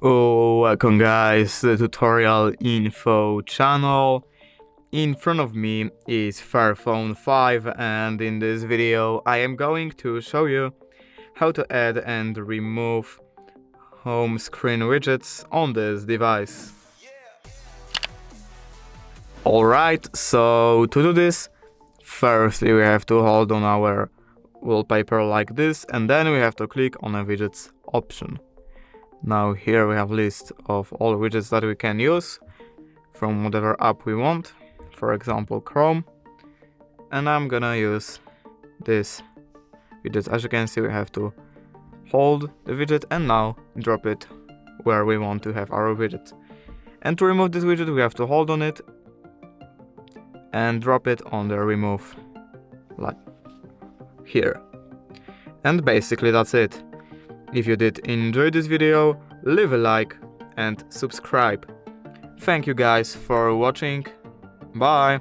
Oh, welcome guys to the tutorial info channel. In front of me is Fairphone 5 and in this video I am going to show you how to add and remove home screen widgets on this device. Alright, so to do this, firstly we have to hold on our wallpaper like this and then we have to click on a widgets option. Now here we have a list of all widgets that we can use from whatever app we want, for example Chrome, and I'm gonna use this widget. As you can see, we have to hold the widget and now drop it where we want to have our widget. And to remove this widget we have to hold on it and drop it on the remove, like here. And basically that's it. If you did enjoy this video, leave a like and subscribe. Thank you guys for watching. Bye!